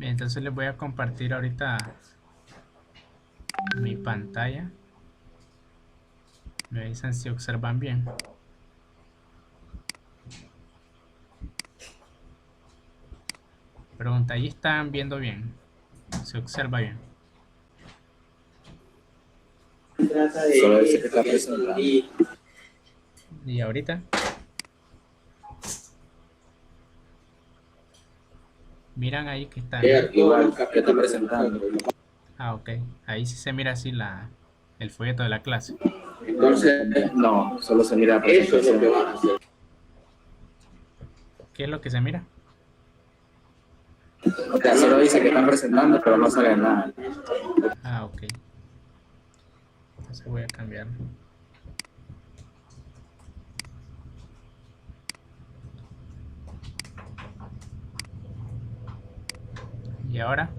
Bien, entonces les voy a compartir ahorita mi pantalla. Me dicen si observan bien. Pregunta, ¿ahí están viendo bien? ¿Se observa bien? Solo dice que está presentando. ¿Y ahorita? Miran ahí que está. Igual que está presentando. Ah, ok. Ahí sí se mira así el folleto de la clase. Entonces, no, solo se mira la presentación. Eso es lo que van a hacer. ¿Qué es lo que se mira? O sea, solo dice que están presentando, pero no sale nada. Ah, ok. Entonces voy a cambiar. ¿Y ahora?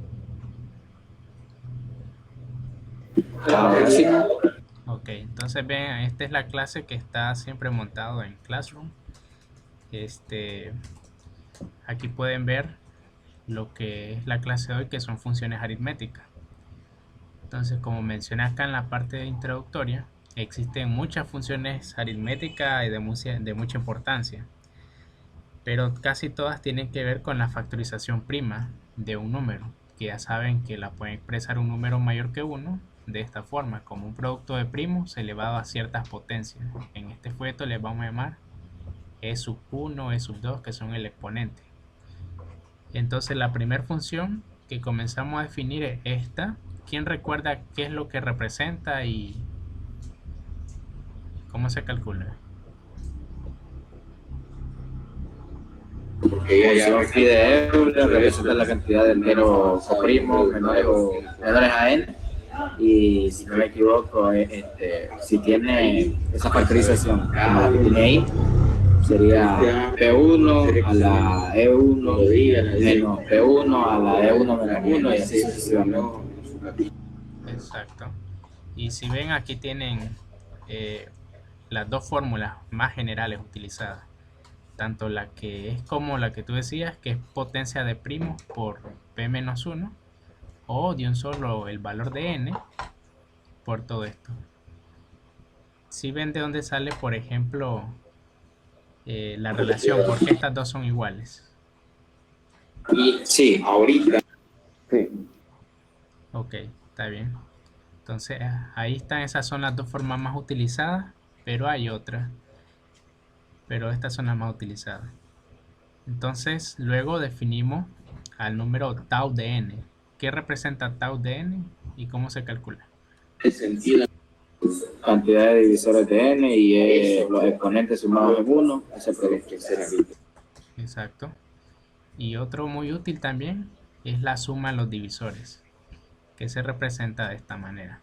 Ahora sí. Ok, entonces ven, esta es la clase que está siempre montado en Classroom. Aquí pueden ver lo que es la clase de hoy, que son funciones aritméticas. Entonces, como mencioné acá en la parte introductoria, existen muchas funciones aritméticas y de mucha importancia, pero casi todas tienen que ver con la factorización prima de un número, que ya saben que la pueden expresar un número mayor que 1 de esta forma, como un producto de primos elevado a ciertas potencias. En este folleto les vamos a llamar e sub 1, e sub 2, que son el exponente. Entonces la primera función que comenzamos a definir es esta. ¿Quién recuerda qué es lo que representa y cómo se calcula? Porque ya phi de Euler representa la cantidad de enteros primos menores a n. Y si no me equivoco, si tiene esa factorización como la que tiene ahí, sería P1 a la E1 menos P1 a la E1 menos 1 y así sucesivamente. Exacto. Y si ven, aquí tienen las dos fórmulas más generales utilizadas. Tanto la que es como la que tú decías, que es potencia de primos por P menos 1, o de un solo el valor de n por todo esto. Si ven de dónde sale, por ejemplo, la relación, porque estas dos son iguales. Y sí, ahorita. Sí. Ok, está bien. Entonces, ahí están, esas son las dos formas más utilizadas, pero hay otras. Pero estas son las más utilizadas. Entonces, luego definimos al número tau de n. ¿Qué representa tau de n y cómo se calcula? Cantidad de divisores de n y los exponentes sumados en 1, ese producto. Exacto. Y otro muy útil también es la suma de los divisores, que se representa de esta manera.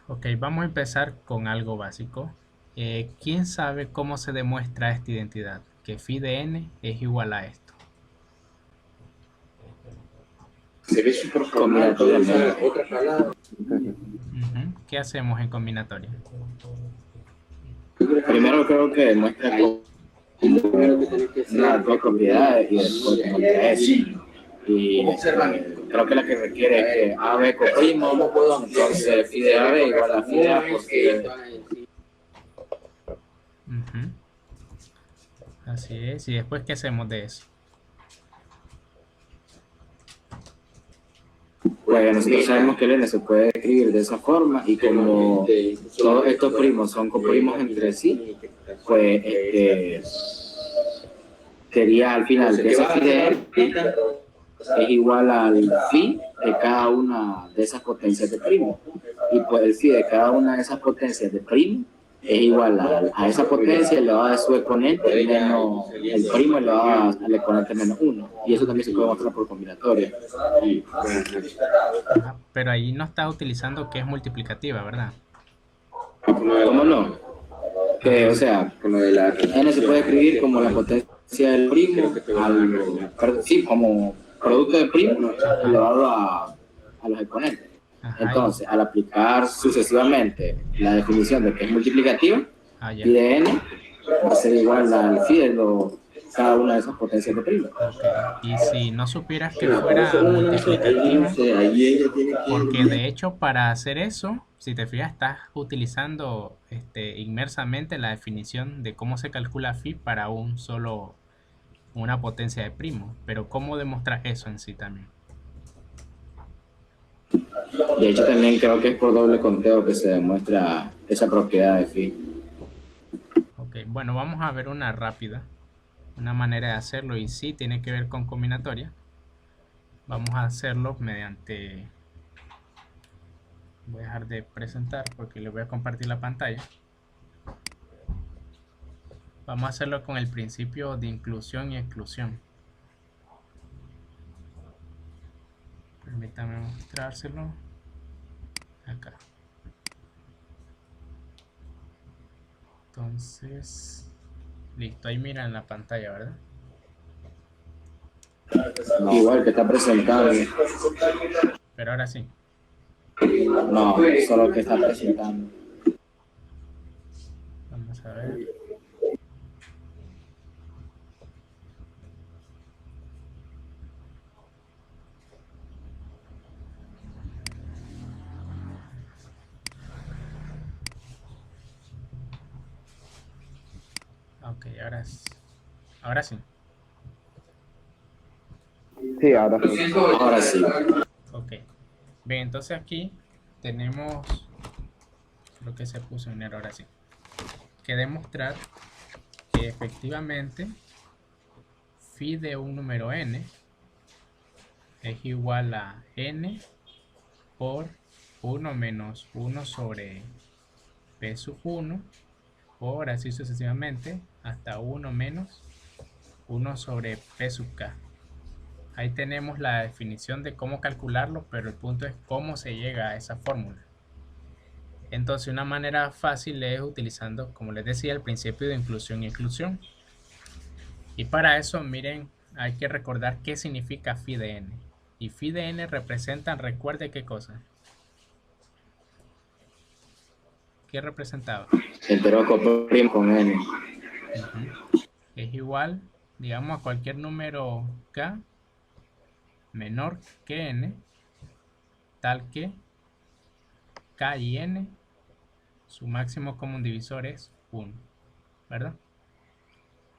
Ok, vamos a empezar con algo básico. ¿Quién sabe cómo se demuestra esta identidad? Que phi de n es igual a esto. Se ve súper combinatoria. Otra palabra. ¿Qué hacemos en combinatoria? Primero creo que demuestra las dos propiedades y después demuestra eso. Y creo que la que requiere es que AB coprimo, entonces phi de AB igual a phi de A por phi de B. Así es. ¿Y después qué hacemos de eso? Pues nosotros sabemos que el n se puede escribir de esa forma y como todos estos primos son coprimos entre sí, pues sería al final que esa phi de n es igual al phi de cada una de esas potencias de primo. Y pues el phi de cada una de esas potencias de primo es igual a esa potencia elevada de su exponente menos el primo elevado al exponente menos 1. Y eso también se puede mostrar por combinatoria. Ajá, pero ahí no está utilizando que es multiplicativa, ¿verdad? ¿Cómo no? Que, o sea, n se puede escribir como la potencia del primo, sí, como producto de primo elevado a los exponentes. Ajá, Entonces, al aplicar sucesivamente la definición de que es multiplicativa, ya. phi de n va a ser igual al phi de los cada una de esas potencias de prima. Ok. Y si no supieras que fuera multiplicativo, porque de hecho para hacer eso, si te fijas, estás utilizando inmersamente la definición de cómo se calcula phi para una potencia de primo. Pero ¿cómo demostrar eso en sí también? De hecho, también creo que es por doble conteo que se demuestra esa propiedad de phi. Ok, bueno, vamos a ver una rápida, una manera de hacerlo y sí tiene que ver con combinatoria. Vamos a hacerlo mediante... Voy a dejar de presentar porque les voy a compartir la pantalla. Vamos a hacerlo con el principio de inclusión y exclusión. Permítame mostrárselo acá. Entonces, listo, ahí miran en la pantalla, ¿verdad? Igual que está presentando. Pero ahora sí. No, solo que está presentando. Vamos a ver. Ok, ahora sí. Sí, ahora sí. Ahora sí. Ok. Bien, entonces aquí tenemos, creo que se puso en error ahora sí, que demostrar que efectivamente phi de un número n es igual a n por 1 menos 1 sobre p sub 1 por así sucesivamente hasta 1 menos 1 sobre p sub k. Ahí tenemos la definición de cómo calcularlo, pero el punto es cómo se llega a esa fórmula. Entonces una manera fácil es utilizando, como les decía, el principio de inclusión y exclusión. Y para eso, miren, hay que recordar qué significa phi de n. Y phi de n representan, recuerde qué cosa. ¿Qué representaba? Entero primo con n. Es igual, digamos, a cualquier número k menor que n, tal que k y n, su máximo común divisor es 1, ¿verdad?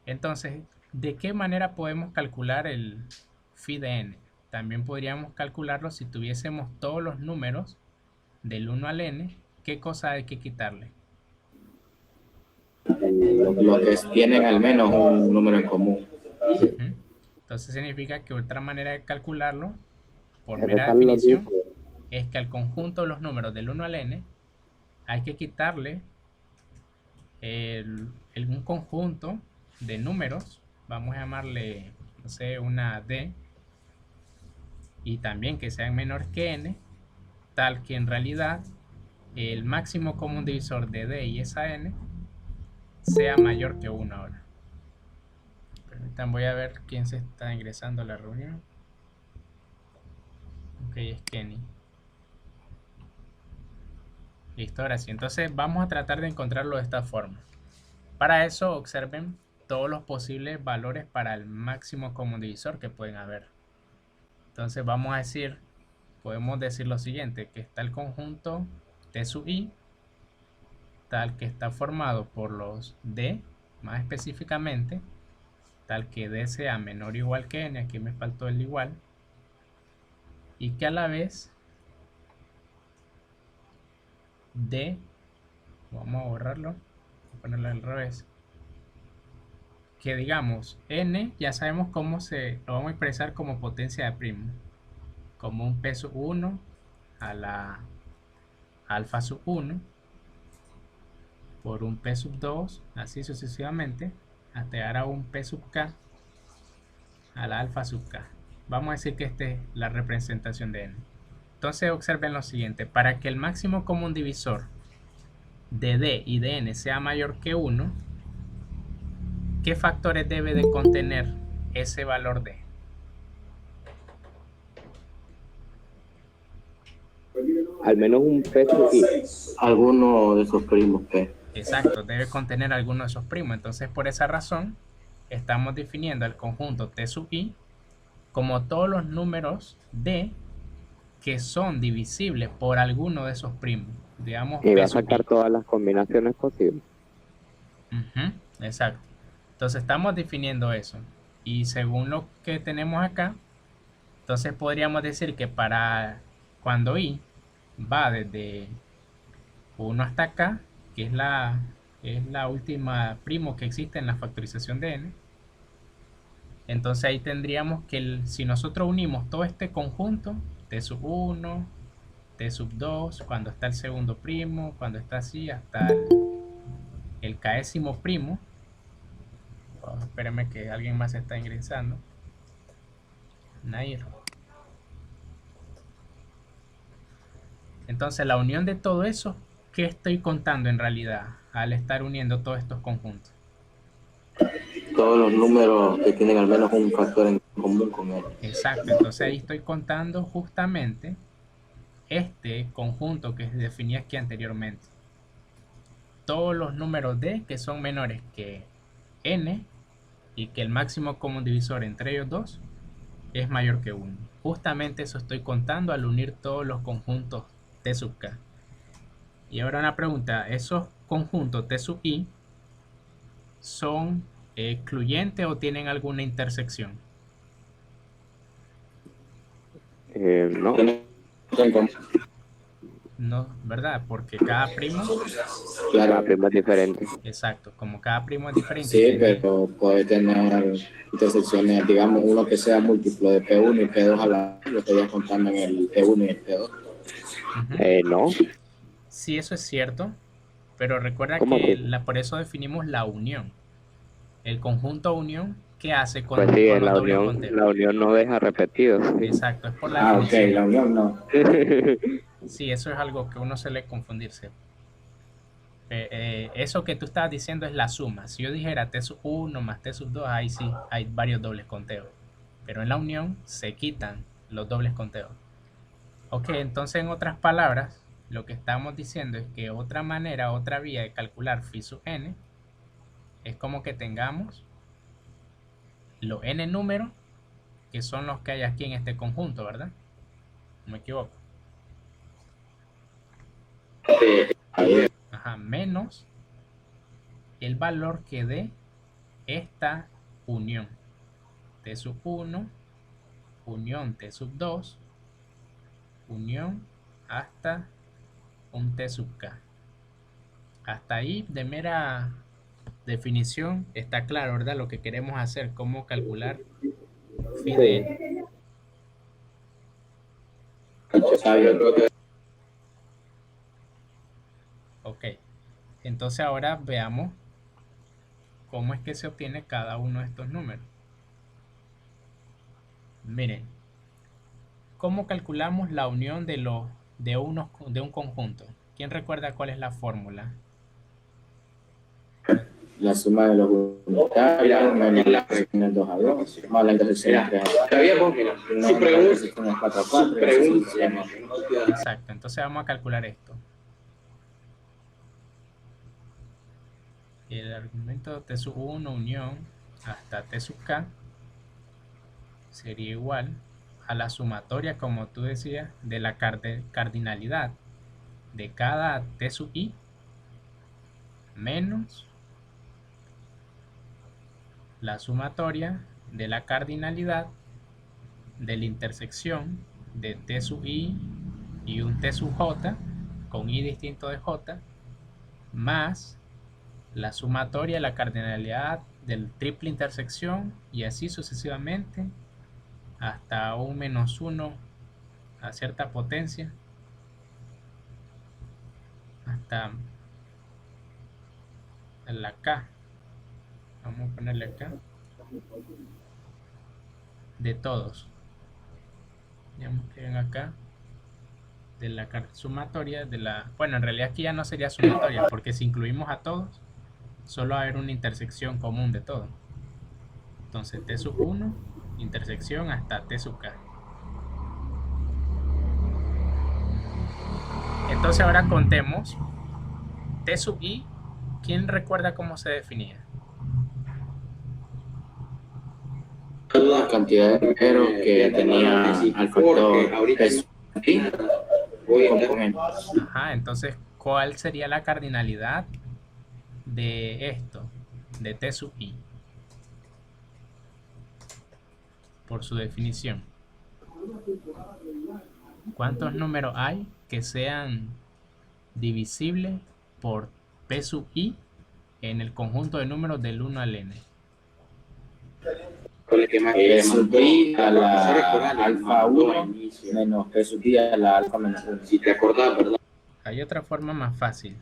Entonces, ¿de qué manera podemos calcular el phi de n? También podríamos calcularlo si tuviésemos todos los números del 1 al n. ¿Qué cosa hay que quitarle? Lo que tienen al menos un número en común. Entonces significa que otra manera de calcularlo, por mera definición, es que al conjunto de los números del 1 al n hay que quitarle un conjunto de números, vamos a llamarle, no sé, una d, y también que sean menor que n, tal que en realidad el máximo común divisor de d y esa n sea mayor que 1 ahora. Permítanme, voy a ver quién se está ingresando a la reunión. Ok, es Kenny. Listo, ahora sí. Entonces vamos a tratar de encontrarlo de esta forma. Para eso observen todos los posibles valores para el máximo común divisor que pueden haber. Entonces vamos a decir, podemos decir lo siguiente, que está el conjunto T sub i, tal que está formado por los D, más específicamente, tal que D sea menor o igual que N, aquí me faltó el igual, y que a la vez D, vamos a borrarlo, voy a ponerlo al revés, que digamos N, ya sabemos cómo lo vamos a expresar como potencia de primo, como un P sub 1 a la alfa sub 1 por un P sub 2, así sucesivamente, hasta llegar a un P sub K a la alfa sub K. Vamos a decir que esta es la representación de N. Entonces observen lo siguiente, para que el máximo común divisor de D y de N sea mayor que 1, ¿qué factores debe de contener ese valor D? Al menos un P sub i. Alguno de esos primos P. Exacto, debe contener alguno de esos primos. Entonces por esa razón estamos definiendo el conjunto T sub I como todos los números D que son divisibles por alguno de esos primos, digamos Y va P a sub sacar I. todas las combinaciones posibles. Ujú, exacto. Entonces estamos definiendo eso. Y según lo que tenemos acá, entonces podríamos decir que para cuando I va desde 1 hasta acá, que es la última primo que existe en la factorización de n, entonces ahí tendríamos que si nosotros unimos todo este conjunto, t sub 1, t sub 2, cuando está el segundo primo, cuando está así, hasta el késimo primo. Oh, espérame que alguien más está ingresando. Nair. Entonces la unión de todo eso, ¿qué estoy contando en realidad al estar uniendo todos estos conjuntos? Todos los números que tienen al menos un factor en común con él. Exacto, entonces ahí estoy contando justamente este conjunto que definí aquí anteriormente. Todos los números D que son menores que n y que el máximo común divisor entre ellos dos es mayor que 1. Justamente eso estoy contando al unir todos los conjuntos T sub K. Y ahora una pregunta, ¿esos conjuntos T sub I son excluyentes o tienen alguna intersección? No, No, ¿verdad? Porque cada primo, la Claro, prima es diferente. exacto, como cada primo es diferente. sí, pero puede tener intersecciones, digamos, uno que sea múltiplo de P1 y P2 a la vez, lo estaría contando en el P1 y el P2. Ujú. No, Sí, eso es cierto, pero recuerda ¿cómo que que? por eso definimos la unión. El conjunto unión, ¿qué hace Pues sí, con en los dobles conteos? la unión no deja repetidos. Exacto, es por la Ah, ok, definición. la unión no. Sí, eso es algo que uno suele confundirse. Eso que tú estabas diciendo es la suma. Si yo dijera T sub 1 más T sub 2, ahí sí hay varios dobles conteos. Pero en la unión se quitan los dobles conteos. Ok, entonces en otras palabras, lo que estamos diciendo es que otra manera, otra vía de calcular phi sub n es como que tengamos los n números, que son los que hay aquí en este conjunto, ¿verdad? No me equivoco. Ajá, menos el valor que dé esta unión. T sub 1, unión T sub 2, unión hasta un T sub K. Hasta ahí, de mera definición, está claro, ¿verdad? Lo que queremos hacer, cómo calcular phi de n. Ok, entonces ahora veamos cómo es que se obtiene cada uno de estos números. Miren, ¿cómo calculamos la unión de un conjunto? ¿Quién recuerda cuál es la fórmula? La suma de los unitarios menos la intersección del 2 a 2, más la intersección del 3 a 4. Si preguntas, 4 a 4. Exacto, entonces vamos a calcular esto. El argumento T sub 1 unión hasta T sub K sería igual a la sumatoria, como tú decías, de la cardinalidad de cada T sub I menos la sumatoria de la cardinalidad de la intersección de T sub I y un T sub J con I distinto de J más la sumatoria de la cardinalidad del triple intersección y así sucesivamente hasta un menos 1 a cierta potencia hasta la K. Vamos a ponerle acá de todos. Digamos que ven acá de la sumatoria de la... Bueno, en realidad aquí ya no sería sumatoria porque si incluimos a todos solo va a haber una intersección común de todo. Entonces T sub 1 intersección hasta T sub K. Entonces ahora contemos T sub I. ¿Quién recuerda cómo se definía? cantidad de números que tenía al factor peso i con n. Ajá, entonces, ¿cuál sería la cardinalidad de esto? De T sub i, por su definición. ¿Cuántos números hay que sean divisibles por P sub i en el conjunto de números del 1 al n? P sub i a la alfa 1 menos P sub i a la alfa menos 1. Si te acordás, ¿verdad? Hay otra forma más fácil.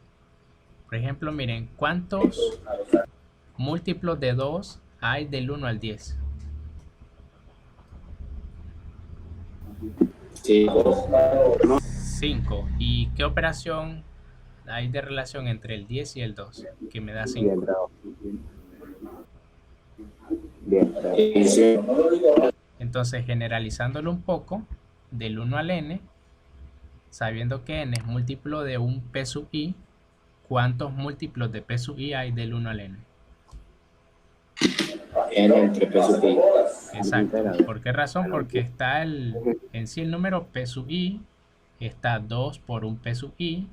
Por ejemplo, miren, ¿cuántos múltiplos de 2 hay del 1 al 10? Sí. 5. ¿Y qué operación hay de relación entre el 10 y el 2? Que me da 5. Bien, Entonces, generalizándolo un poco, del 1 al n, sabiendo que n es múltiplo de un P sub i, ¿cuántos múltiplos de P sub i hay del 1 al n? N entre P sub i. Exacto. ¿Por qué razón? Porque está en sí el número P sub i, está 2 por un P sub i,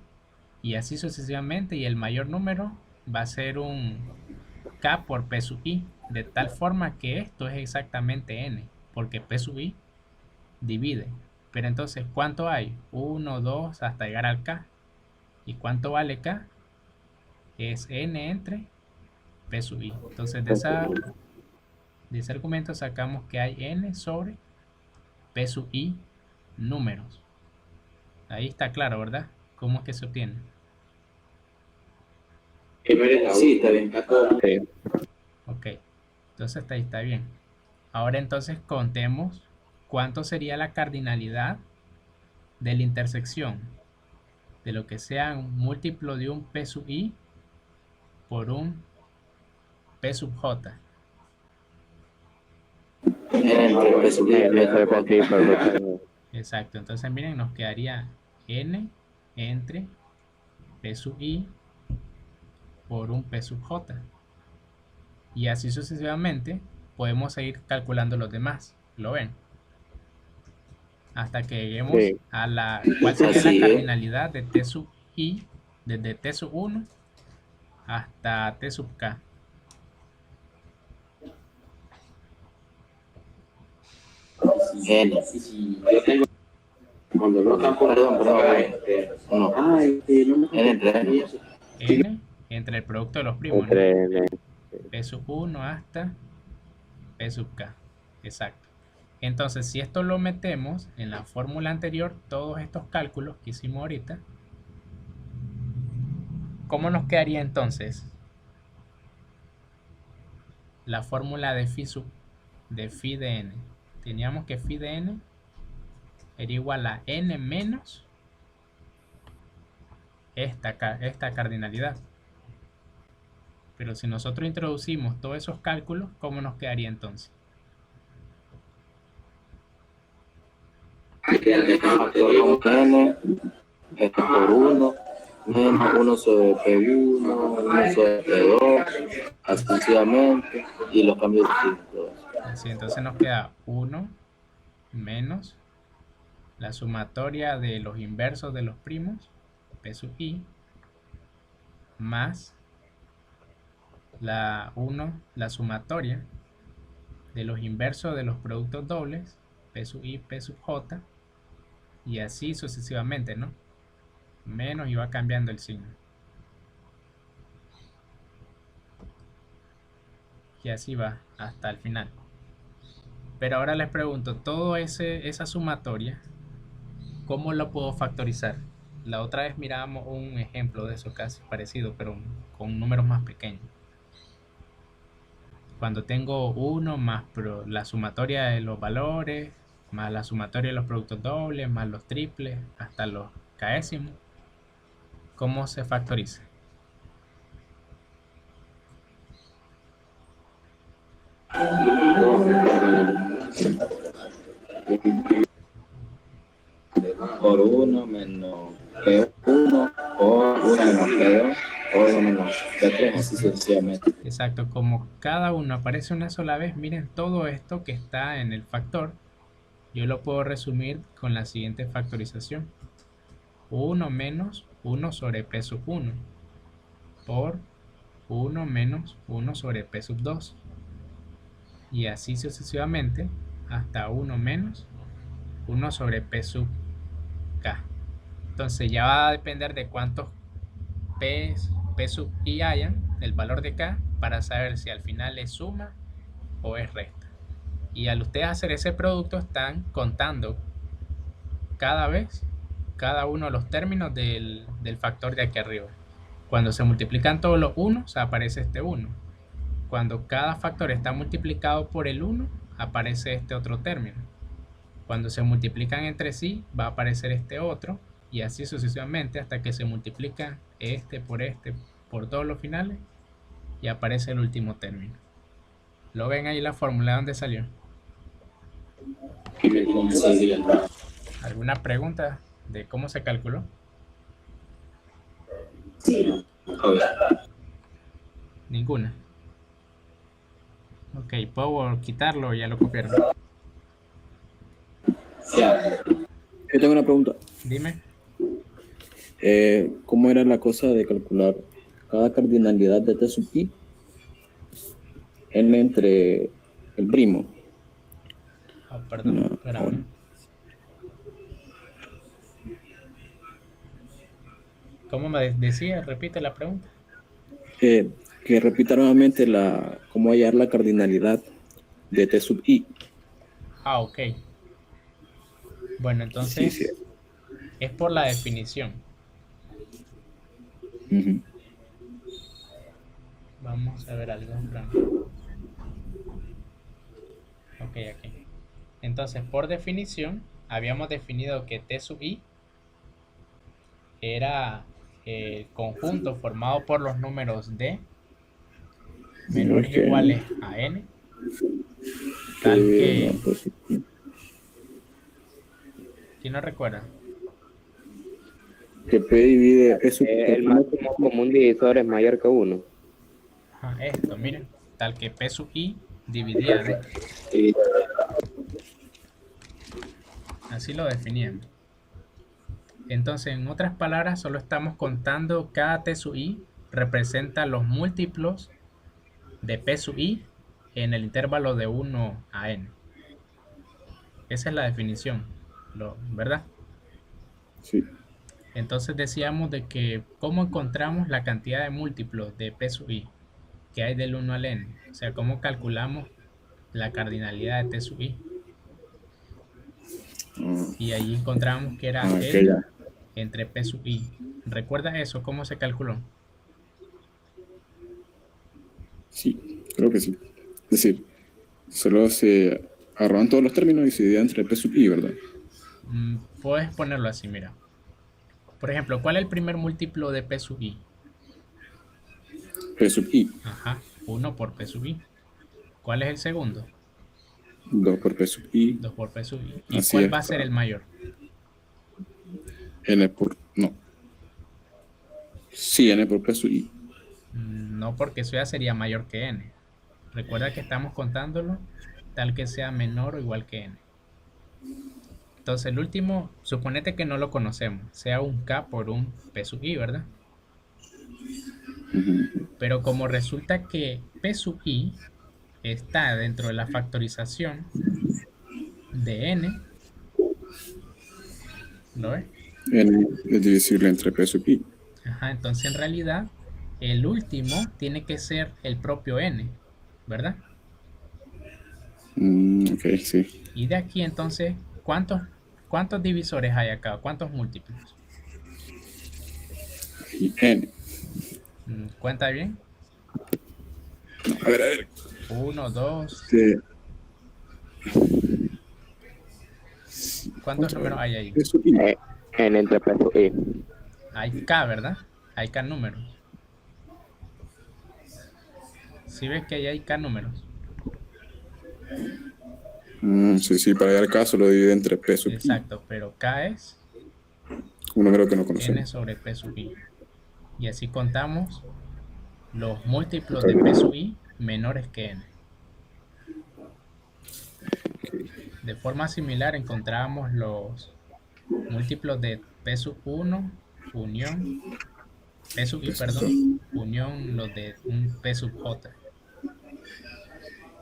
y así sucesivamente, y el mayor número va a ser un K por P sub i, de tal forma que esto es exactamente n, porque P sub i divide. Pero entonces, ¿cuánto hay? 1, 2, hasta llegar al K. ¿Y cuánto vale K? Es n entre P sub i. Entonces, de ese argumento sacamos que hay n sobre P sub i números. Ahí está claro, ¿verdad? ¿Cómo es que se obtiene? Sí, está bien. sí. Ok, entonces ahí está bien. Ahora entonces contemos cuánto sería la cardinalidad de la intersección de lo que sea un múltiplo de un P sub i por un P sub j. N entre P sub i. Exacto, entonces miren, nos quedaría n entre P sub i por un P sub j. Y así sucesivamente podemos seguir calculando los demás. ¿Lo ven? Hasta que lleguemos Sí. a ¿cuál sería Así la es. cardinalidad de T sub i desde T sub 1 hasta T sub k? N. Yo tengo. Cuando no están perdón. No. N entre N. N entre el producto de los primos, ¿no? Entre n. P sub 1 hasta P sub k. Exacto. Entonces, si esto lo metemos en la fórmula anterior, todos estos cálculos que hicimos ahorita, ¿cómo nos quedaría entonces la fórmula de phi de n? Teníamos que phi de n era igual a n menos esta cardinalidad. Pero si nosotros introducimos todos esos cálculos, ¿cómo nos quedaría entonces? El factor con N es por 1 menos 1 sobre P1, 1 sobre P2, así sucesivamente, y los cambios distintos. Así, entonces nos queda 1 menos la sumatoria de los inversos de los primos, P sub i, más la sumatoria de los inversos de los productos dobles, P sub i, P sub j, y así sucesivamente, ¿no? Menos, y va cambiando el signo. Y así va hasta el final. Pero ahora les pregunto, todo esa sumatoria, ¿cómo lo puedo factorizar? La otra vez mirábamos un ejemplo de eso casi parecido, pero con números más pequeños. Cuando tengo 1 más la sumatoria de los valores, más la sumatoria de los productos dobles, más los triples, hasta los k'ésimos, ¿cómo se factoriza? Por 1 menos P1 por 1 menos P2 por 1 menos P3. así sucesivamente. Exacto, como cada uno aparece una sola vez, miren todo esto que está en el factor, yo lo puedo resumir con la siguiente factorización. 1 menos 1 sobre p sub 1 por 1 menos 1 sobre p sub 2. Y así sucesivamente hasta 1 menos 1 sobre p sub k. Entonces ya va a depender de cuántos p sub i hayan, el valor de k, para saber si al final es suma o es resta. Y al ustedes hacer ese producto están contando cada vez cada uno de los términos del factor de aquí arriba. Cuando se multiplican todos los unos, aparece este 1. Cuando cada factor está multiplicado por el 1, aparece este otro término. Cuando se multiplican entre sí, va a aparecer este otro, y así sucesivamente hasta que se multiplican este por todos los finales, y aparece el último término. ¿Lo ven ahí la fórmula de dónde salió? ¿Alguna pregunta de cómo se calculó? Ninguna. Ok, ¿puedo quitarlo o ya lo copiaron? Yo tengo una pregunta. Dime. ¿Cómo era la cosa de calcular cada cardinalidad de T sub i n entre el primo? Oh, perdón, No, espérame. ¿Cómo me decía? Repite la pregunta. Que repita nuevamente cómo hallar la cardinalidad de T sub i. Ah, ok. Bueno, entonces Sí. es por la definición. Ujú. Vamos a ver algo. Ok, aquí. Entonces, por definición, habíamos definido que T sub i era el conjunto formado por los números d menores o Ok. iguales a n, tal que... No, pues, ¿Quién no recuerda? que P divide P sub El máximo común divisor es mayor que 1. Ajá, esto, miren, tal que P sub i dividía d. Así lo definíamos. Entonces, en otras palabras, solo estamos contando cada T sub i representa los múltiplos de P sub i en el intervalo de 1 a n. Esa es la definición, ¿verdad? Sí. Entonces decíamos de que cómo encontramos la cantidad de múltiplos de P sub i que hay del 1 al n. O sea, cómo calculamos la cardinalidad de T sub i. Y ahí encontramos que era Ok, n ya. entre P sub i. ¿Recuerdas eso? ¿Cómo se calculó? Sí, creo que sí. Es decir, solo se agarraban todos los términos y se dividían entre P sub i, ¿verdad? Puedes ponerlo así, mira. Por ejemplo, ¿cuál es el primer múltiplo de P sub i? P sub i. Ajá, 1 por P sub i. ¿Cuál es el segundo? 2 por P sub i. 2 por P sub i. ¿Y Así cuál es, va a ser el mayor? N por... No. Sí, N por P sub i. No, porque eso ya sería mayor que n. Recuerda que estamos contándolo tal que sea menor o igual que n. Entonces el último, suponete que no lo conocemos, sea un k por un P sub i, ¿verdad? Pero como resulta que P sub i está dentro de la factorización de n, ¿lo ves? N es divisible entre P sub i. Ajá, entonces en realidad el último tiene que ser el propio n, ¿verdad? Ok, sí. Y de aquí entonces, ¿cuántos divisores hay acá? ¿Cuántos múltiplos? Y N. ¿Cuenta bien? A ver. 1, 2. ¿Cuántos números hay ahí? P sub i. N entre P sub i. Hay k, ¿verdad? Hay k números. ¿Sí ves que ahí hay k números? Sí, para dar caso lo divide entre P sub i. Exacto, pero k es Un número que no n conocemos. sobre P sub i. Y así contamos los múltiplos de P sub i menores que n. De forma similar encontrábamos los múltiplos de P sub 1 unión P sub i, perdón, unión los de un P sub j.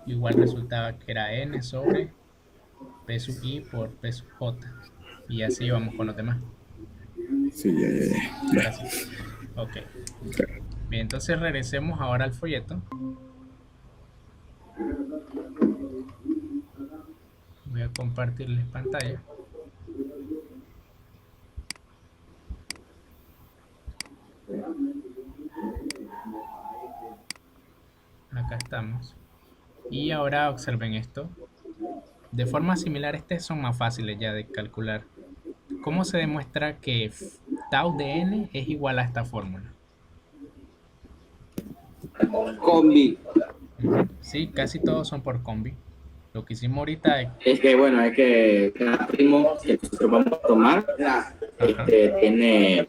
Igual resultaba que era n sobre P sub i por P sub j. Y así vamos con los demás. Sí, ya. Ahora sí. Ok. Bien, entonces regresemos ahora al folleto. Voy a compartirles pantalla. Acá estamos. Y ahora observen esto. De forma similar, estos son más fáciles ya de calcular. ¿Cómo se demuestra que tau de n es igual a esta fórmula? Combi. Sí, casi todos son por combi. Lo que hicimos ahorita es... Es que cada primo que nosotros vamos a tomar tiene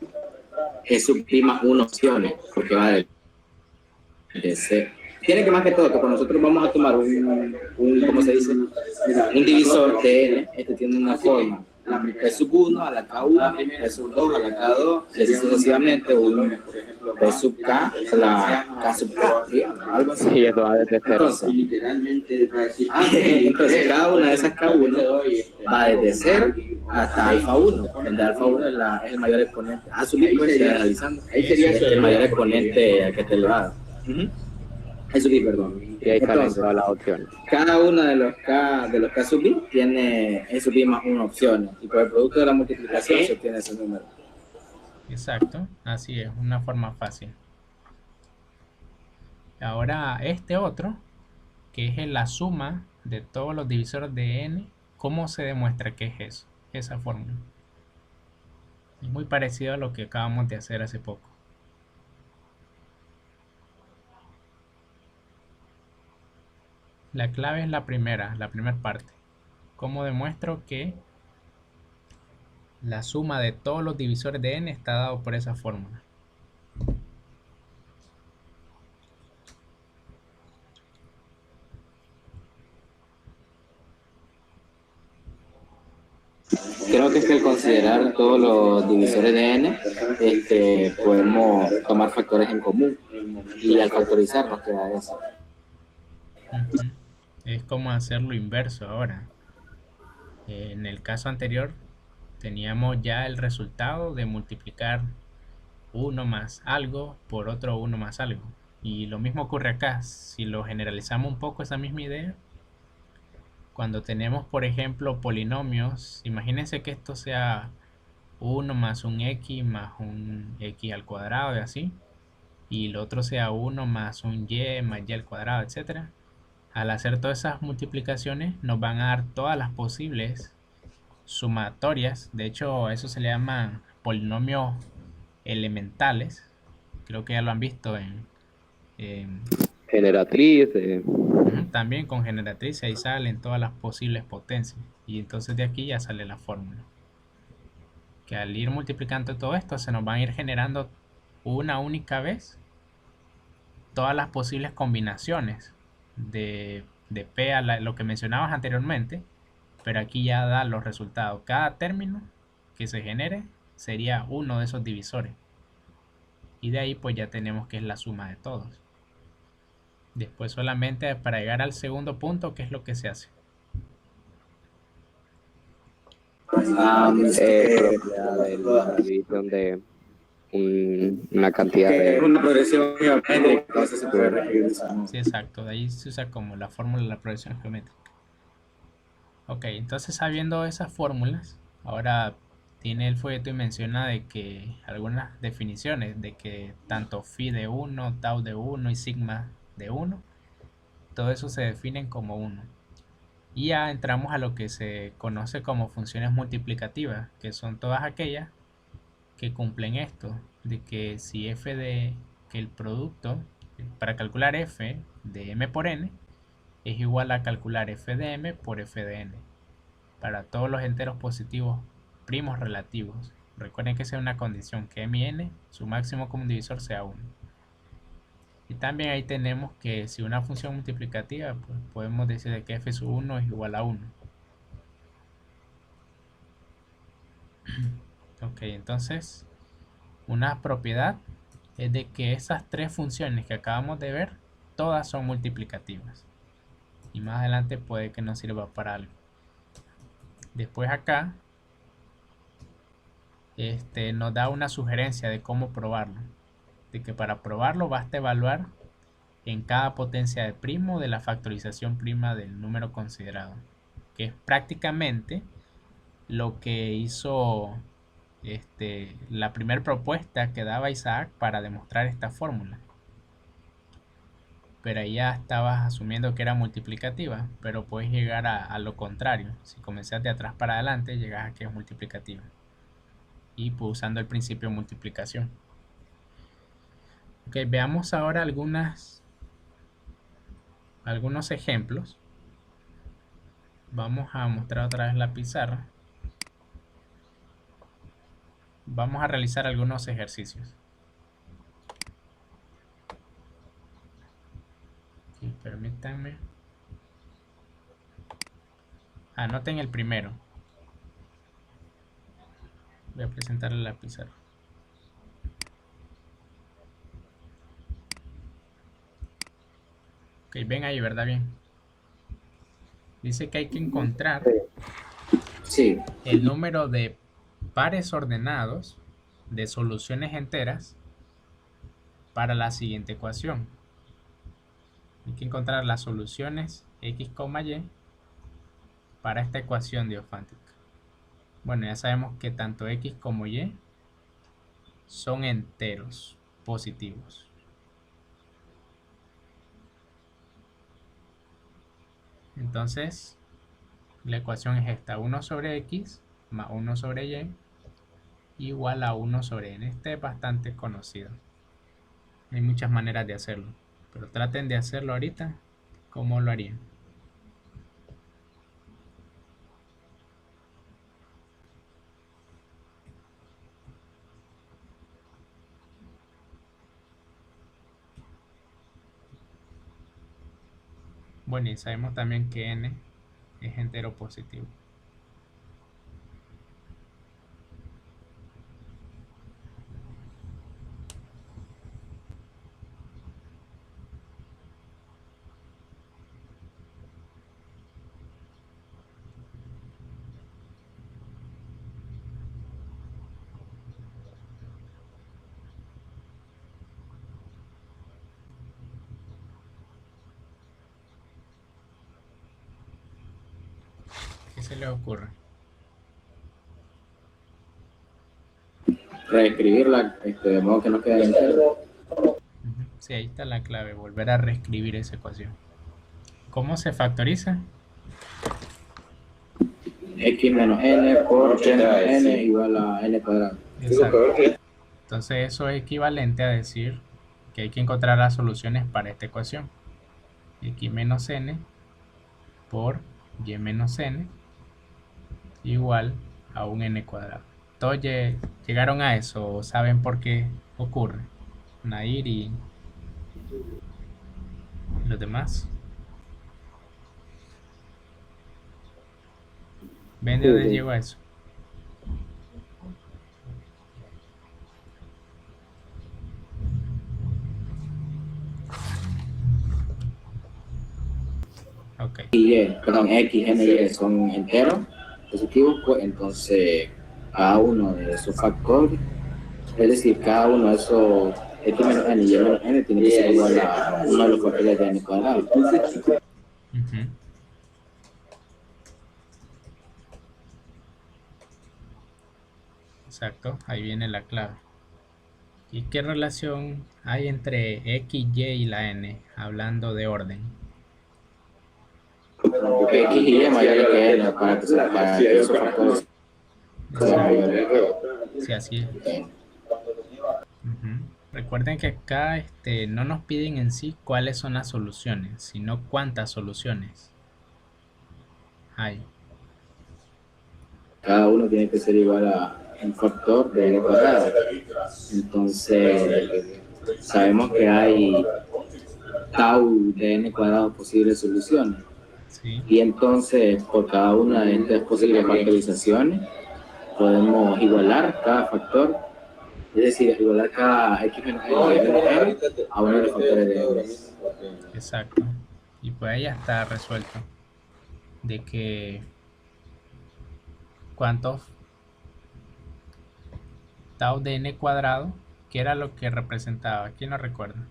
es sub pi más 1 opciones, porque va de C. Tiene que más que todo, que cuando nosotros vamos a tomar ¿cómo se dice? Un divisor de n, este tiene una forma. P sub 1 a la K1, P sub 2 a la K2, y así sucesivamente, un P sub K a la K sub K, algo así. Y eso va desde cero. Entonces, cada una de esas K1 va desde 0 hasta alfa 1, donde alfa 1 es el mayor exponente. A sub i, pues, generalizando, es el mayor exponente que te elevado. Eso sí, perdón. Y ahí salen Entonces, todas las opciones. cada uno de los K sub i tiene E sub i más 1 opciones, y por el producto de la multiplicación se obtiene ese número. Exacto, así es, una forma fácil. Ahora este otro, que es la suma de todos los divisores de n, ¿cómo se demuestra que es eso? Esa fórmula. Es muy parecido a lo que acabamos de hacer hace poco. La clave es la primera parte. ¿Cómo demuestro que la suma de todos los divisores de n está dado por esa fórmula? Creo que es que al considerar todos los divisores de n, podemos tomar factores en común, y al factorizar nos queda eso. Es como hacer lo inverso ahora. En el caso anterior teníamos ya el resultado de multiplicar 1 más algo por otro 1 más algo. Y lo mismo ocurre acá. Si lo generalizamos un poco esa misma idea, cuando tenemos, por ejemplo, polinomios, imagínense que esto sea 1 más un x más un x al cuadrado y así, y el otro sea 1 más un y más y al cuadrado, etcétera. Al hacer todas esas multiplicaciones nos van a dar todas las posibles sumatorias. De hecho, a eso se le llaman polinomios elementales. Creo que ya lo han visto en Generatriz. También con generatriz, ahí salen todas las posibles potencias. Y entonces de aquí ya sale la fórmula. Que al ir multiplicando todo esto, se nos van a ir generando una única vez todas las posibles combinaciones de P a lo que mencionabas anteriormente, pero aquí ya da los resultados. Cada término que se genere sería uno de esos divisores. Y de ahí pues ya tenemos que es la suma de todos. Después solamente para llegar al segundo punto, ¿qué es lo que se hace? La división de una cantidad de... Una progresión geométrica, entonces se puede regir. Sí, exacto. De ahí se usa como la fórmula de la progresión geométrica. Ok, entonces sabiendo esas fórmulas, ahora tiene el folleto y menciona de que algunas definiciones de que tanto phi de 1, tau de 1 y sigma de 1, todo eso se definen como 1. Y ya entramos a lo que se conoce como funciones multiplicativas, que son todas aquellas que cumplen esto, de que si que el producto, para calcular f de m por n, es igual a calcular f de m por f de n, para todos los enteros positivos primos relativos. Recuerden que esa es una condición, que m y n, su máximo común divisor sea 1. Y también ahí tenemos que si una función multiplicativa, pues podemos decir de que f sub 1 es igual a 1. Ok, entonces una propiedad es de que esas tres funciones que acabamos de ver, todas son multiplicativas. Y más adelante puede que nos sirva para algo. Después acá nos da una sugerencia de cómo probarlo. De que para probarlo basta evaluar en cada potencia de primo de la factorización prima del número considerado. Que es prácticamente lo que hizo la primera propuesta que daba Isaac para demostrar esta fórmula. Pero ahí ya estabas asumiendo que era multiplicativa, pero puedes llegar a lo contrario. Si comenzas de atrás para adelante, llegas a que es multiplicativa. Y pues usando el principio de multiplicación. Ok, veamos ahora algunos ejemplos. Vamos a mostrar otra vez la pizarra. Vamos a realizar algunos ejercicios. Okay, permítanme. Anoten el primero. Voy a presentarle la pizarra. Ok, ven ahí, ¿verdad? Bien. Dice que hay que encontrar Sí. el número de pares ordenados de soluciones enteras para la siguiente ecuación. Hay que encontrar las soluciones x, y para esta ecuación diofántica. Bueno, ya sabemos que tanto x como y son enteros positivos. Entonces, la ecuación es esta: 1 sobre x más 1 sobre y igual a 1 sobre n. Este es bastante conocido. Hay muchas maneras de hacerlo, pero traten de hacerlo ahorita. ¿Cómo lo harían? Bueno, y sabemos también que n es entero positivo. ¿Qué se les ocurre? Reescribirla de modo que no quede entero. Sí, ahí está la clave, volver a reescribir esa ecuación. ¿Cómo se factoriza? X menos n por y menos n igual a n cuadrado. Exacto. Entonces eso es equivalente a decir que hay que encontrar las soluciones para esta ecuación. X menos n por y menos n igual a un n cuadrado. ¿Todos llegaron a eso o saben por qué ocurre? Nair y los demás. ¿Ven de dónde llegó a eso? Ok. X, n y son enteros positivos, pues entonces cada uno de esos factores, es decir, cada uno de esos x menos n y menos n tiene que ser igual a uno de los factores de n cuadrado. Exacto, ahí viene la clave. ¿Y qué relación hay entre x, y y la n, hablando de orden? X y y mayores que n para que esos factores sean mayores. Sí, así es. Recuerden que acá no nos piden en sí cuáles son las soluciones, sino cuántas soluciones hay. Cada uno tiene que ser igual a un factor de n cuadrado. Entonces, sabemos que hay tau de n cuadrado posibles soluciones. Sí, Y entonces, por cada una de estas posibles factorizaciones, podemos igualar cada factor, es decir, igualar cada x menos n a uno de los factores de n. exacto. Y pues ahí ya está resuelto. De que cuántos tau de n cuadrado, que era lo que representaba. ¿Quién lo recuerda?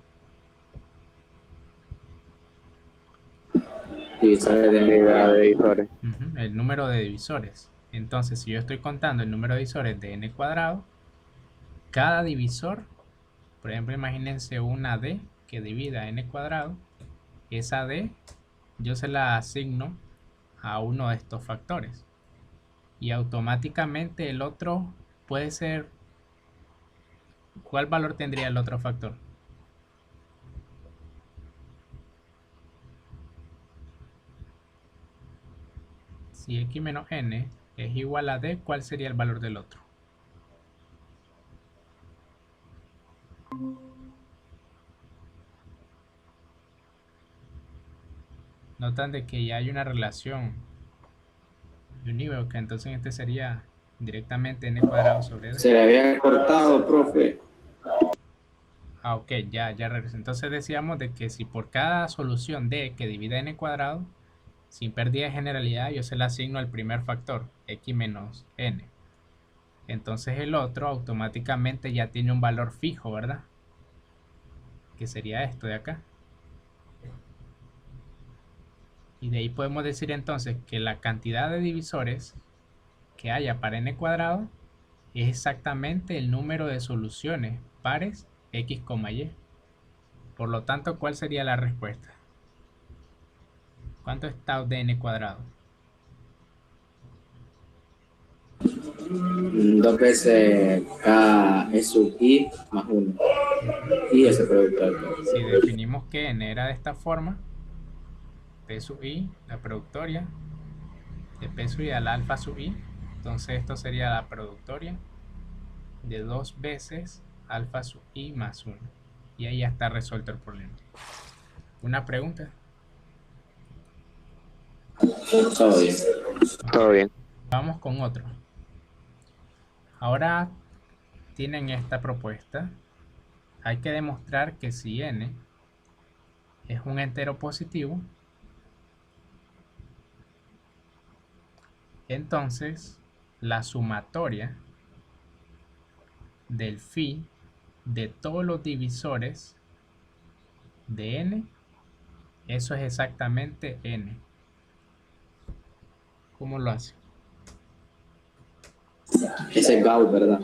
Divisores de n de cuadrado. divisores. El número de divisores. Entonces, si yo estoy contando el número de divisores de n cuadrado, cada divisor, por ejemplo, imagínense una d que divida n cuadrado, esa d yo se la asigno a uno de estos factores. Y automáticamente el otro puede ser, ¿cuál valor tendría el otro factor? Si x menos n es igual a d, ¿cuál sería el valor del otro? Notan de que ya hay una relación unívoca, entonces este sería directamente n cuadrado sobre d. Se le había cortado, profe. Ah, ok, ya regresé. Entonces decíamos de que si por cada solución d que divide n cuadrado, sin pérdida de generalidad, yo se la asigno al primer factor, x menos n. Entonces el otro automáticamente ya tiene un valor fijo, ¿verdad? Que sería esto de acá. Y de ahí podemos decir entonces que la cantidad de divisores que haya para n cuadrado es exactamente el número de soluciones pares x, y. Por lo tanto, ¿cuál sería la respuesta? ¿Cuánto es tau de n cuadrado? 2 veces k e sub i más 1. Y ese producto. Si definimos que n era de esta forma, p sub i, la productoria, de p sub i al alfa sub i, entonces esto sería la productoria de 2 veces alfa sub i más 1. Y ahí ya está resuelto el problema. ¿Una pregunta? Todo bien. Todo bien. Vamos con otro. Ahora tienen esta propuesta. Hay que demostrar que si n es un entero positivo, entonces la sumatoria del phi de todos los divisores de n, eso es exactamente n. ¿Cómo lo hace? Ese es Gauss, ¿verdad?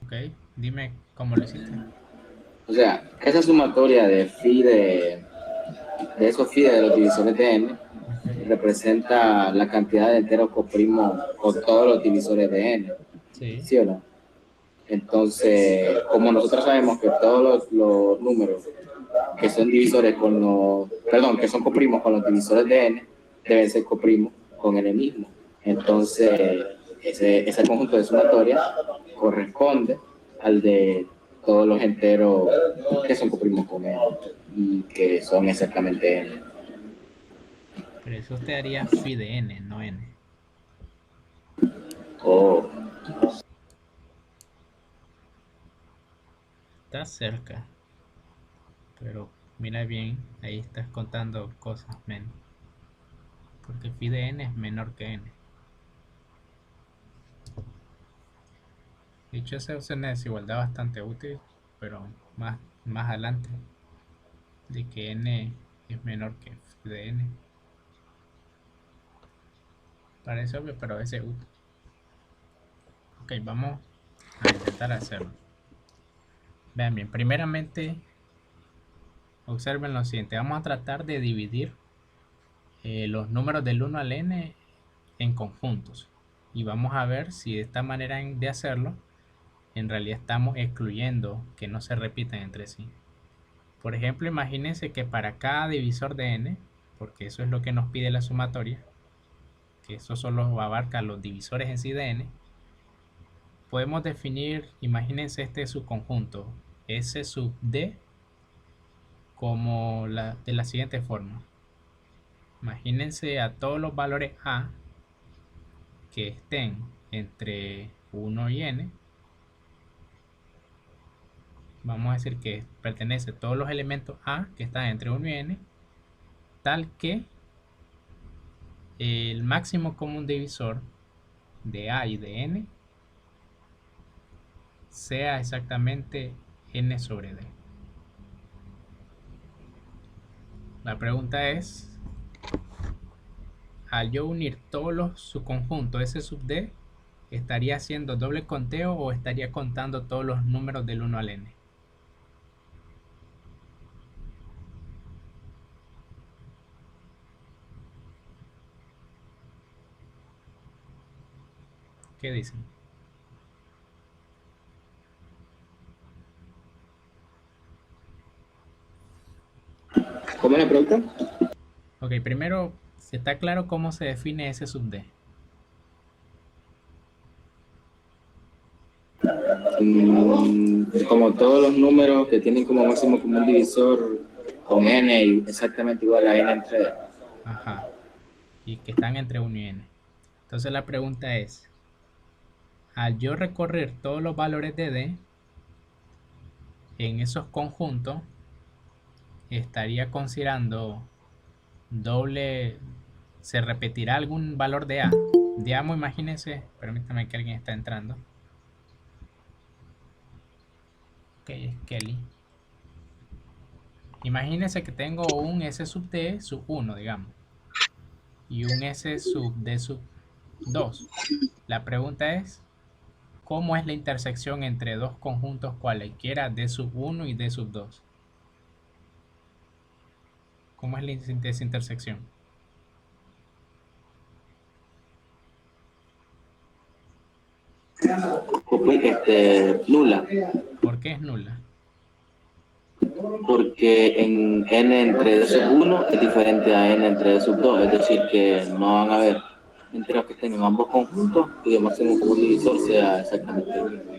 Ok, dime cómo lo hiciste. O sea, esa sumatoria de phi de esos phi de los divisores de n representa la cantidad de enteros coprimos con todos los divisores de n. Sí. ¿Sí o no? Entonces, como nosotros sabemos que todos los números que son divisores con los, perdón, que son coprimos con los divisores de n, deben ser coprimos con n mismo. Entonces, ese conjunto de sumatoria corresponde al de todos los enteros que son coprimos con n y que son exactamente n. Pero eso usted haría phi de n, no n. Oh, Está cerca. Pero mira bien, ahí estás contando cosas menos. Porque phi de n es menor que n. Dicho sea, es una desigualdad bastante útil, pero más adelante, de que n es menor que phi de n. Parece obvio, pero a veces es útil. Ok, vamos a intentar hacerlo. Vean bien, primeramente, observen lo siguiente. Vamos a tratar de dividir los números del 1 al n en conjuntos. Y vamos a ver si de esta manera de hacerlo, en realidad estamos excluyendo que no se repitan entre sí. Por ejemplo, imagínense que para cada divisor de n, porque eso es lo que nos pide la sumatoria, que eso solo abarca los divisores en sí de n, podemos definir, imagínense este subconjunto, S sub D, como de la siguiente forma. Imagínense a todos los valores A que estén entre 1 y n. Vamos a decir que pertenece a todos los elementos A que están entre 1 y n, tal que el máximo común divisor de A y de n sea exactamente n sobre d. La pregunta es, al yo unir todos los subconjuntos S sub d, ¿estaría haciendo doble conteo o estaría contando todos los números del 1 al n? ¿Qué dicen? ¿Cómo es la pregunta? Ok, primero, ¿está claro cómo se define S sub d? Como todos los números que tienen como máximo común divisor con n y exactamente igual a n entre d. Ajá. Y que están entre 1 y n. Entonces la pregunta es, al yo recorrer todos los valores de d en esos conjuntos, estaría considerando doble, se repetirá algún valor de A. Digamos, imagínense, permítame que alguien está entrando. Ok, es Kelly. Imagínense que tengo un S sub D sub 1, digamos, y un S sub D sub 2. La pregunta es, ¿cómo es la intersección entre dos conjuntos cualesquiera D sub 1 y D sub 2? ¿Cómo es esa intersección? Nula, ¿Por qué es nula? porque en n entre d sub 1 es diferente a n entre d sub 2, es decir, que no van a haber enteros que estén en ambos conjuntos y el máximo común divisor sea exactamente el mismo.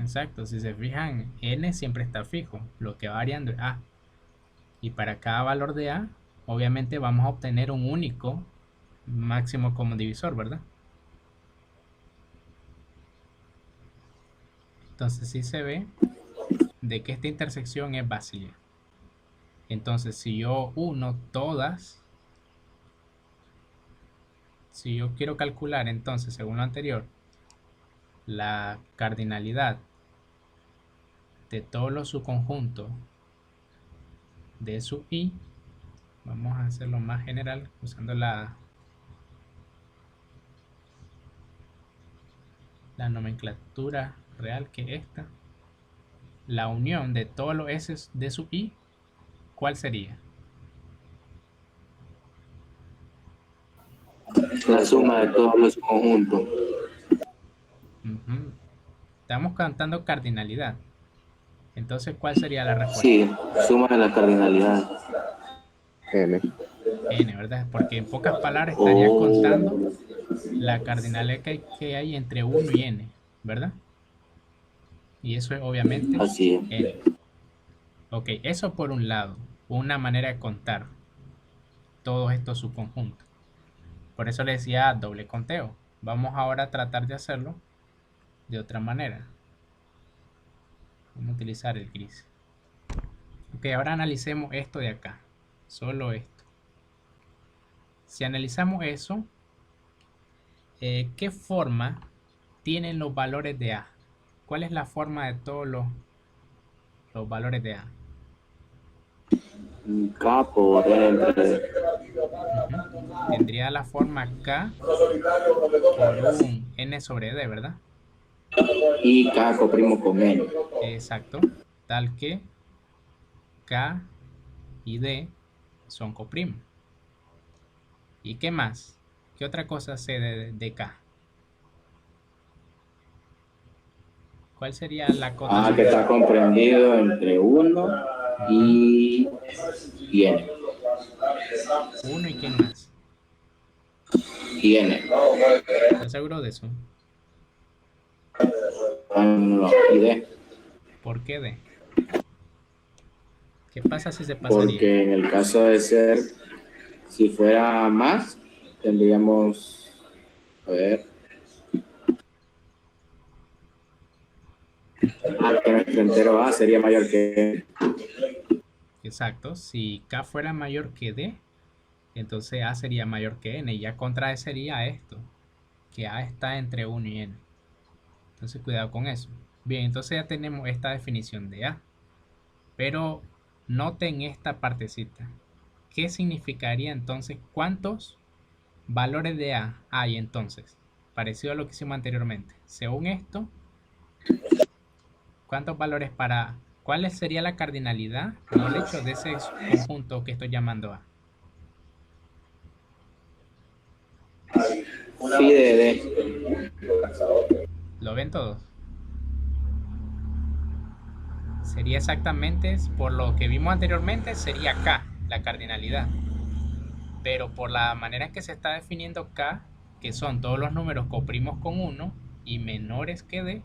Exacto, si se fijan, n siempre está fijo, lo que va variando es a. Y para cada valor de a, obviamente vamos a obtener un único máximo común divisor, ¿verdad? Entonces sí se ve de que esta intersección es vacía. Entonces si yo uno todas, si yo quiero calcular entonces según lo anterior la cardinalidad de todos los subconjuntos de sub i, vamos a hacerlo más general usando la nomenclatura real que es esta. La unión de todos los s de sub i, ¿cuál sería? La suma de todos los conjuntos. Estamos cantando cardinalidad. Entonces, ¿cuál sería la respuesta? Sí, suma de la cardinalidad. N. N, ¿verdad? Porque en pocas palabras estaría contando la cardinalidad que hay entre 1 y n, ¿verdad? Y eso es obviamente Así es. n. Ok, eso por un lado, una manera de contar todos estos subconjuntos. Por eso le decía doble conteo. Vamos ahora a tratar de hacerlo de otra manera. Vamos a utilizar el gris. Ok, ahora analicemos esto de acá. Solo esto. Si analizamos eso, ¿qué forma tienen los valores de A? ¿Cuál es la forma de todos los valores de A? K por n entre... Tendría la forma K por un n sobre d, ¿verdad? Y K coprimo con n. Exacto. Tal que K y D son coprimos. ¿Y qué más? ¿Qué otra cosa sé de K? ¿Cuál sería la cotación? Que está comprendido entre 1 y n. 1 y quién más. y n. ¿Estás seguro de eso? No, y d. ¿Por qué D? ¿Qué pasa si se pasaría? Porque en el caso de ser, si fuera más, tendríamos, a ver, que nuestro entero a sería mayor que n. Exacto. Si K fuera mayor que D, entonces A sería mayor que N. Y ya contra E sería esto, que A está entre 1 y N. Entonces cuidado con eso. Bien, entonces ya tenemos esta definición de A. Pero noten esta partecita. ¿Qué significaría entonces? ¿Cuántos valores de A hay entonces? Parecido a lo que hicimos anteriormente. Según esto, ¿cuántos valores para... ¿Cuál sería la cardinalidad, knowledge, de ese conjunto que estoy llamando A? Phi de d. ¿Lo ven todos? Sería exactamente, por lo que vimos anteriormente, sería K, la cardinalidad. Pero por la manera en que se está definiendo K, que son todos los números que oprimos con 1 y menores que D,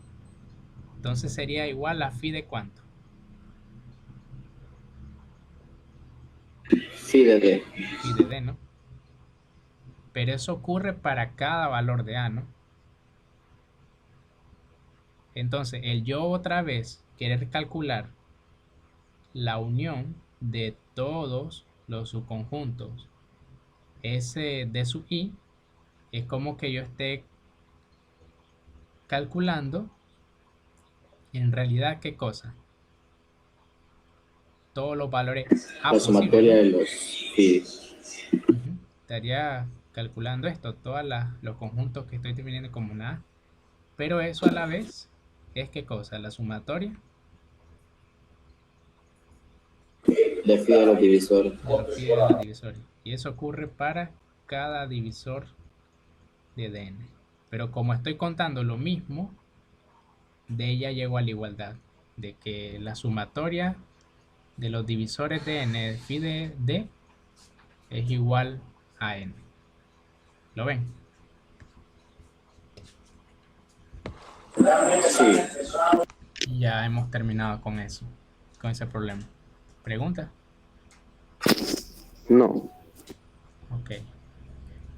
entonces sería igual a phi de cuánto. Phi de d. Phi de D, ¿no? Pero eso ocurre para cada valor de A, ¿no? Entonces, el yo otra vez querer calcular la unión de todos los subconjuntos S de sub i es como que yo esté calculando en realidad qué cosa. Todos los valores A La posibles, sumatoria ¿no? de los phi. Estaría calculando esto, todos los conjuntos que estoy definiendo como una A. Pero eso a la vez es qué cosa, la sumatoria De phi de los divisores. de los phi de los divisores. Y eso ocurre para cada divisor de Dn. Pero como estoy contando lo mismo, de ella llego a la igualdad. De que la sumatoria de los divisores de n de phi de d es igual a n. ¿Lo ven? Sí. Y ya hemos terminado con eso, con ese problema. ¿Pregunta? No. Ok.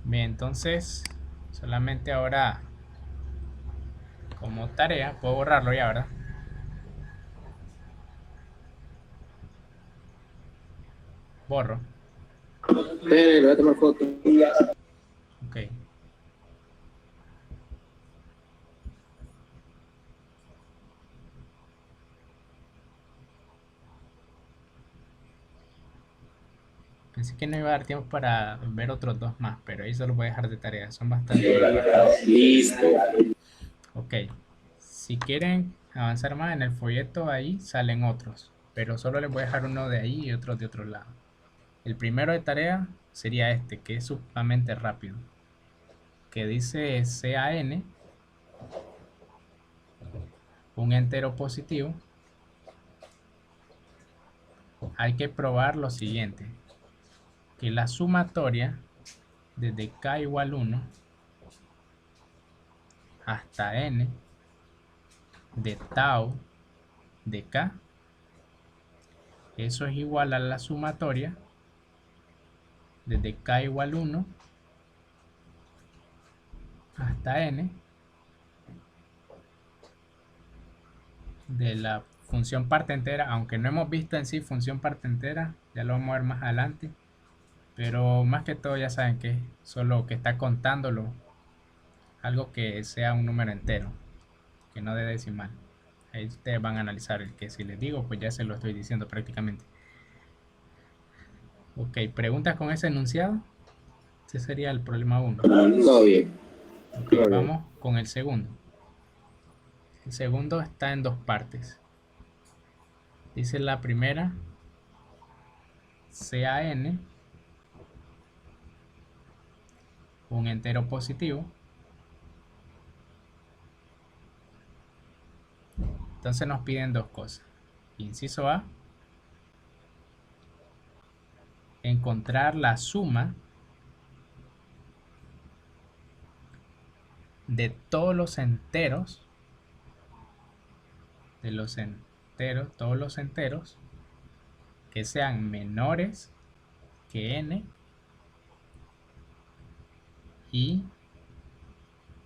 Bien, entonces solamente ahora como tarea, puedo borrarlo ya, ¿verdad? Borro. Le voy a tomar foto. Ok. Pensé que no iba a dar tiempo para ver otros dos más, pero ahí solo voy a dejar de tarea. Son bastante. Listo. Ok. Si quieren avanzar más en el folleto, ahí salen otros. Pero solo les voy a dejar uno de ahí y otro de otro lado. El primero de tarea sería este, que es sumamente rápido. Que dice CAN, un entero positivo. Hay que probar lo siguiente. Que la sumatoria desde k igual 1 hasta n de tau de k, eso es igual a la sumatoria desde k igual 1 hasta n de la función parte entera, aunque no hemos visto en sí función parte entera, ya lo vamos a ver más adelante, pero más que todo ya saben que es solo que está contándolo, algo que sea un número entero, que no de decimal. Ahí ustedes van a analizar el que si les digo, pues ya se lo estoy diciendo prácticamente. Ok, ¿preguntas con ese enunciado? Ese sería el problema 1. Todo bien. Ok, vamos con el segundo. El segundo está en dos partes. Dice la primera, CAN, un entero positivo. Entonces nos piden dos cosas. Inciso A, encontrar la suma de todos los enteros, todos los enteros que sean menores que n y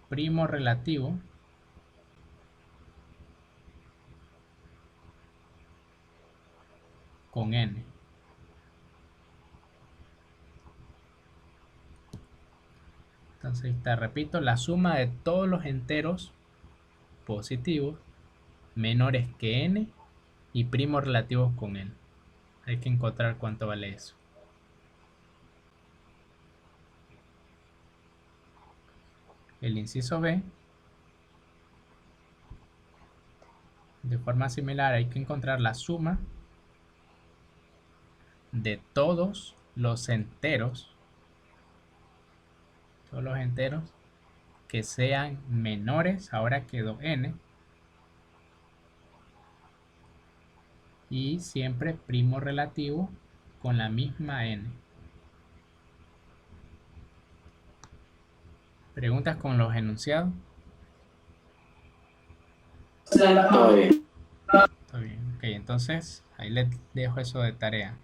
primo relativo con n. Entonces, te repito, la suma de todos los enteros positivos menores que n y primos relativos con n. Hay que encontrar cuánto vale eso. El inciso B, de forma similar, hay que encontrar la suma de todos los enteros que sean menores, ahora quedó n, y siempre primo relativo con la misma n. ¿Preguntas con los enunciados? Todo bien. Está bien. Ok, entonces ahí les dejo eso de tarea.